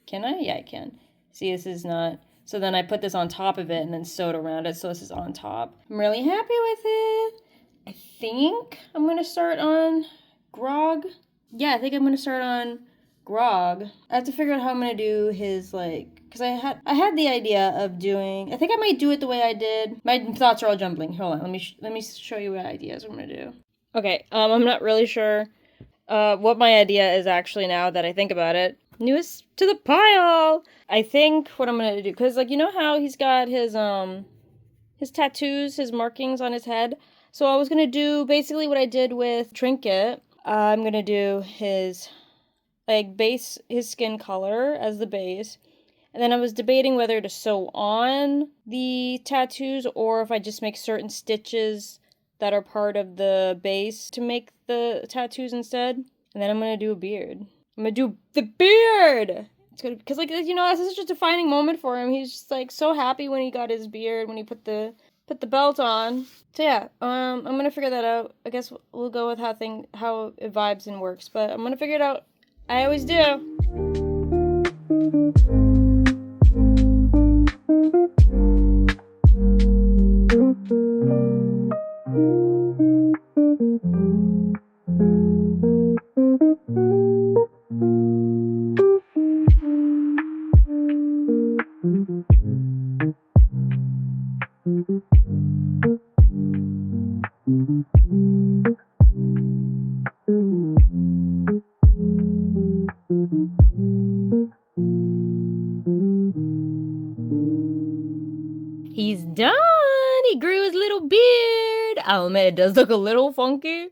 Can I? Yeah, I can. See, this is not... So then I put this on top of it and then sewed around it, so this is on top. I'm really happy with it. I think I'm going to start on grog. Yeah, I think I'm going to start on grog. I have to figure out how I'm going to do his, like... Because I had the idea of doing... I think I might do it the way I did. My thoughts are all jumbling. Hold on, let me show you what ideas I'm going to do. Okay, I'm not really sure what my idea is actually now that I think about it. Newest to the pile! I think what I'm gonna do, because, like, you know how he's got his tattoos, his markings on his head? So I was gonna do basically what I did with Trinket. I'm gonna do his, like, base, his skin color as the base. And then I was debating whether to sew on the tattoos or if I just make certain stitches that are part of the base to make the tattoos instead. And then I'm gonna do a beard. I'm gonna do the beard! It's good, because, like, you know, this is just a defining moment for him. He's just, like, so happy when he got his beard, when he put the belt on. So, yeah, I'm gonna figure that out. I guess we'll go with how it vibes and works, but I'm gonna figure it out. I always do. I'll admit it does look a little funky,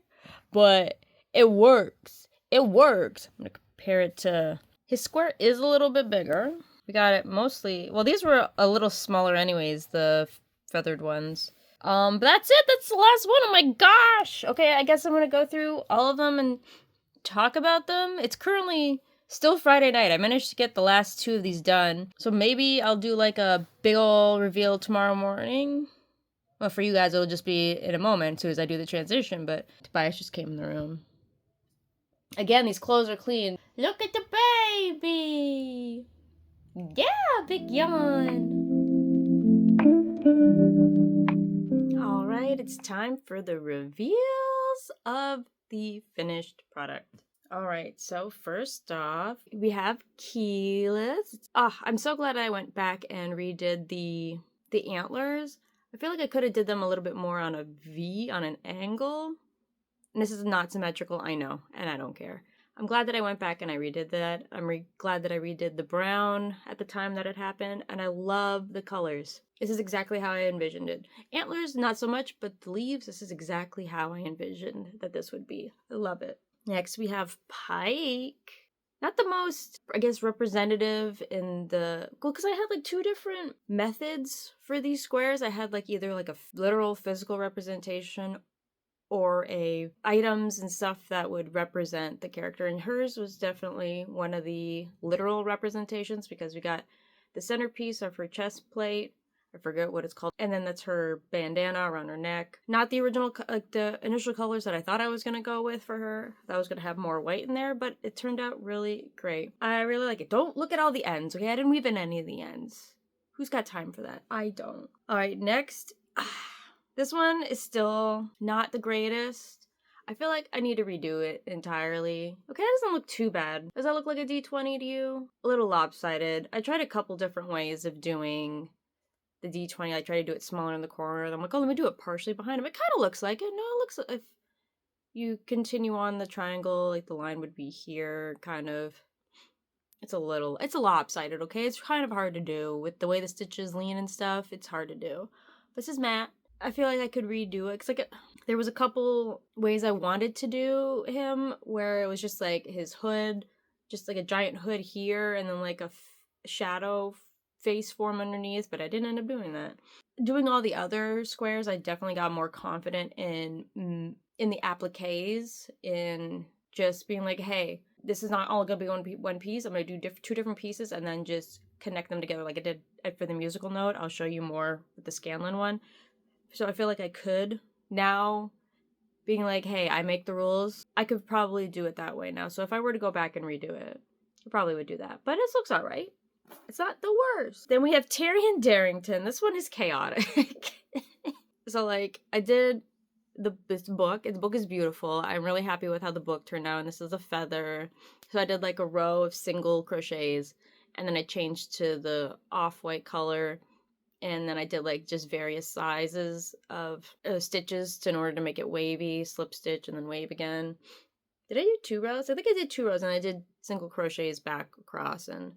but it works. It works. I'm gonna compare it to his square is a little bit bigger. We got it mostly. Well, these were a little smaller, anyways. The feathered ones. But that's it. That's the last one. Oh my gosh. Okay, I guess I'm gonna go through all of them and talk about them. It's currently still Friday night. I managed to get the last 2 of these done. So maybe I'll do like a big ol' reveal tomorrow morning. Well, for you guys, it'll just be in a moment as soon as I do the transition, but Tobias just came in the room. Again, these clothes are clean. Look at the baby! Yeah, big yawn! Alright, it's time for the reveals of the finished product. Alright, so first off, we have keyless. I'm so glad I went back and redid the antlers. I feel like I could have did them a little bit more on a V, on an angle. And this is not symmetrical, I know, and I don't care. I'm glad that I went back and I redid that. I'm glad that I redid the brown at the time that it happened, and I love the colors. This is exactly how I envisioned it. Antlers, not so much, but the leaves, this is exactly how I envisioned that this would be. I love it. Next, we have Pike. Not the most, I guess, representative in the... Well, because I had like 2 different methods for these squares. I had like either like a literal physical representation or items and stuff that would represent the character. And hers was definitely one of the literal representations because we got the centerpiece of her chest plate. I forget what it's called. And then that's her bandana around her neck. Not the original, like the initial colors that I thought I was going to go with for her. I was going to have more white in there, but it turned out really great. I really like it. Don't look at all the ends, okay? I didn't weave in any of the ends. Who's got time for that? I don't. All right, next. This one is still not the greatest. I feel like I need to redo it entirely. Okay, that doesn't look too bad. Does that look like a D20 to you? A little lopsided. I tried a couple different ways of doing the D20. I tried to do it smaller in the corner. I'm like, oh, let me do it partially behind him. It kind of looks like it. No, it looks like if you continue on the triangle, like the line would be here, kind of. It's a lopsided, okay? It's kind of hard to do with the way the stitches lean and stuff. It's hard to do. This is matte. I feel like I could redo it because like there was a couple ways I wanted to do him where it was just like his hood, just like a giant hood here, and then like a shadow face form underneath, but I didn't end up doing that. Doing all the other squares, I definitely got more confident in the appliques, in just being like, hey, this is not all gonna be one piece. I'm gonna do 2 different pieces and then just connect them together like I did for the musical note. I'll show you more with the Scanlan one. So I feel like I could now, being like, hey, I make the rules, I could probably do it that way now. So if I were to go back and redo it, I probably would do that. But it looks all right. It's not the worst. Then we have Terry and Darrington. This one is chaotic. So like I did this book. The book is beautiful. I'm really happy with how the book turned out. And this is a feather. So I did like a row of single crochets. And then I changed to the off-white color. And then I did like just various sizes of stitches in order to make it wavy, slip stitch, and then wave again. Did I do 2 rows? I think I did 2 rows, and I did single crochets back across, and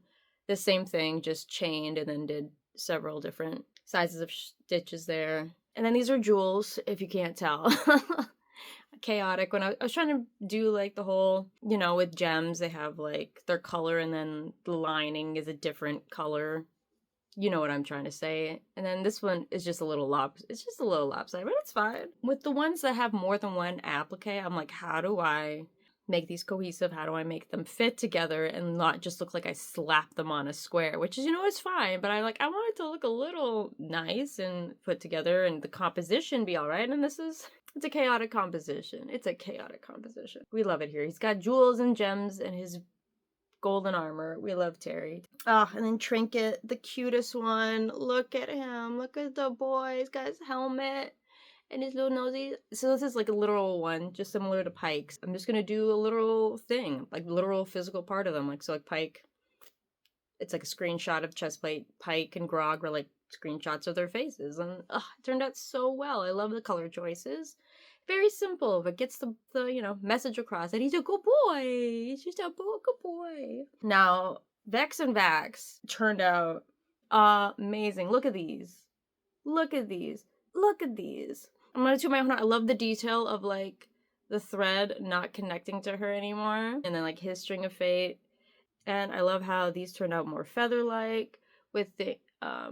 the same thing, just chained, and then did several different sizes of stitches there. And then these are jewels, if you can't tell. Chaotic. When I was trying to do like the whole, with gems, they have like their color, and then the lining is a different color. You know what I'm trying to say. And then this one is just a little lopsided, but it's fine. With the ones that have more than one applique, I'm like, how do I make these cohesive? How do I make them fit together and not just look like I slapped them on a square? Which is, it's fine, but I want it to look a little nice and put together and the composition be all right. And it's a chaotic composition. It's a chaotic composition. We love it here. He's got jewels and gems and his golden armor. We love Terry. And then Trinket, the cutest one. Look at him. Look at the boy. He's got his helmet and his little nosy. So this is like a literal one, just similar to Pike's. I'm just gonna do a literal thing, like literal physical part of them. Like Pike, it's like a screenshot of chest plate. Pike and Grog were like screenshots of their faces, and it turned out so well. I love the color choices. Very simple, but gets the message across that he's a good boy. He's just a good boy. Now, Vex and Vax turned out amazing. Look at these. Look at these. Look at these. I'm gonna toot my own horn. I love the detail of like the thread not connecting to her anymore, and then like his string of fate. And I love how these turned out more feather-like with the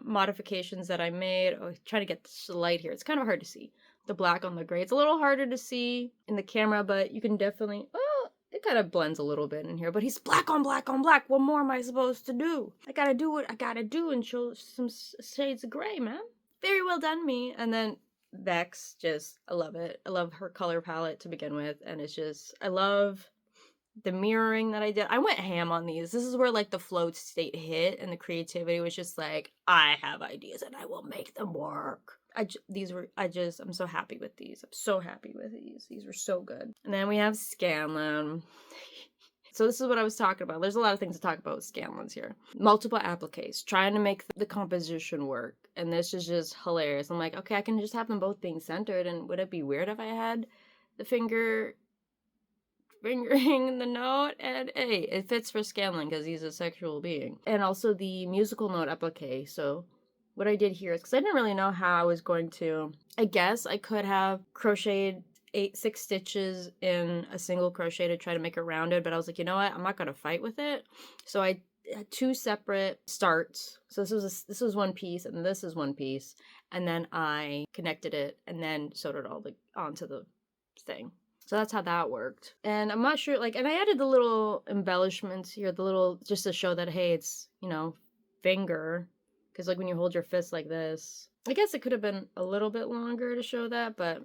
modifications that I made. Oh, trying to get the light here. It's kind of hard to see. The black on the gray. It's a little harder to see in the camera, but you can definitely... Oh, it kind of blends a little bit in here. But he's black on black on black. What more am I supposed to do? I gotta do what I gotta do and show some shades of gray, man. Very well done, me. And then Vex, just, I love it. I love her color palette to begin with. And it's just, I love the mirroring that I did. I went ham on these. This is where like the float state hit and the creativity was just like, I have ideas and I will make them work. I'm so happy with these. I'm so happy with these. These were so good. And then we have Scanlan. So this is what I was talking about. There's a lot of things to talk about with Scanlans here. Multiple appliques, trying to make the composition work. And this is just hilarious. I'm like, okay, I can just have them both being centered. And would it be weird if I had the fingering the note? And hey, it fits for Scanlan because he's a sexual being. And also the musical note applique. So what I did here is, because I didn't really know how I was going to, I guess I could have crocheted 6 stitches in a single crochet to try to make it rounded, but I was like, you know what, I'm not going to fight with it. So I had 2 separate starts. So this was one piece and this is one piece, and then I connected it and then sewed it all onto the thing. So that's how that worked. And I'm not sure, like, and I added the little embellishments here, just to show that, hey, it's, you know, finger. Because, like, when you hold your fist like this, I guess it could have been a little bit longer to show that, but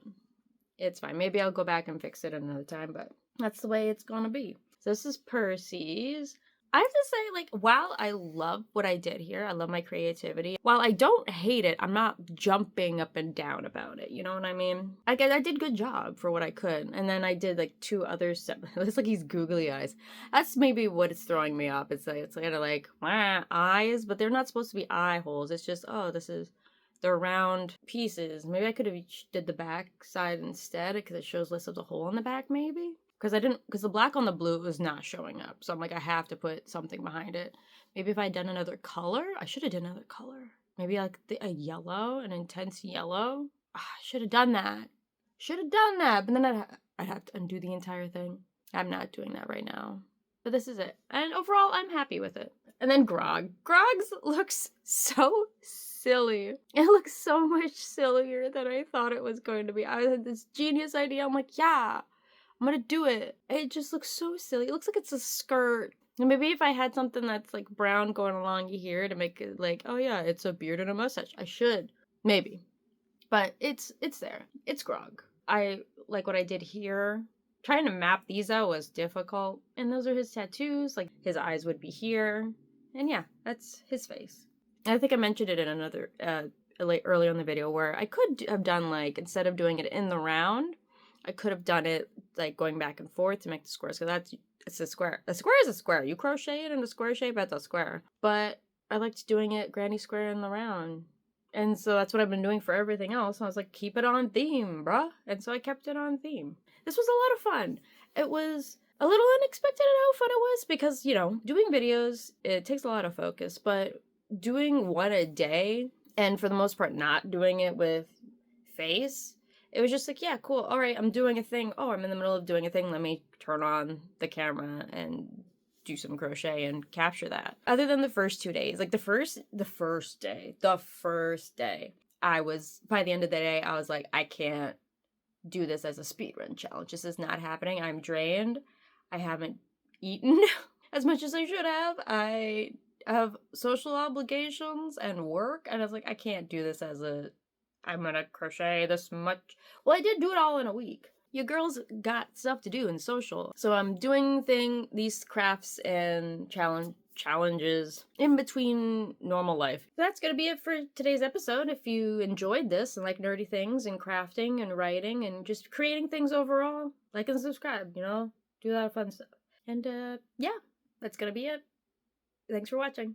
it's fine. Maybe I'll go back and fix it another time, but that's the way it's gonna be. So this is Percy's. I have to say, like, while I love what I did here, I love my creativity, while I don't hate it, I'm not jumping up and down about it, you know what I mean? I did good job for what I could, and then I did, like, 2 other steps. It's like he's googly eyes. That's maybe what is throwing me off. It's kind of like, eyes, but they're not supposed to be eye holes. It's just, oh, they're round pieces. Maybe I could have did the back side instead, because it shows less of the hole in the back, maybe? Because the black on the blue was not showing up. So I'm like, I have to put something behind it. Maybe if I had done another color, I should have done another color. Maybe like a yellow, an intense yellow. I should have done that. But then I'd have to undo the entire thing. I'm not doing that right now. But this is it. And overall, I'm happy with it. And then Grog. Grog's looks so silly. It looks so much sillier than I thought it was going to be. I had this genius idea. I'm like, yeah, I'm gonna do it. It just looks so silly. It looks like it's a skirt. And maybe if I had something that's like brown going along here to make it like, oh yeah, it's a beard and a mustache. I should. Maybe. But it's there. It's Grog. I like what I did here. Trying to map these out was difficult. And those are his tattoos. Like, his eyes would be here. And yeah, that's his face. And I think I mentioned it in another, earlier in the video, where I could have done, like, instead of doing it in the round, I could have done it, like, going back and forth to make the squares. Because it's a square. A square is a square. You crochet it in a square shape, that's a square. But I liked doing it granny square in the round. And so that's what I've been doing for everything else. I was like, keep it on theme, bruh. And so I kept it on theme. This was a lot of fun. It was a little unexpected at how fun it was because, you know, doing videos, it takes a lot of focus. But doing one a day, and for the most part not doing it with face, it was just like, yeah, cool. All right, I'm doing a thing. Oh, I'm in the middle of doing a thing. Let me turn on the camera and do some crochet and capture that. Other than the first 2 days, like the first day, I was, by the end of the day, I was like, I can't do this as a speedrun challenge. This is not happening. I'm drained. I haven't eaten as much as I should have. I have social obligations and work, and I was like, I can't do this I'm gonna crochet this much. Well, I did do it all in a week. You girls got stuff to do in social. So I'm doing these crafts and challenges in between normal life. That's gonna be it for today's episode. If you enjoyed this and like nerdy things and crafting and writing and just creating things overall, like and subscribe, you know, do a lot of fun stuff. And yeah, that's gonna be it. Thanks for watching.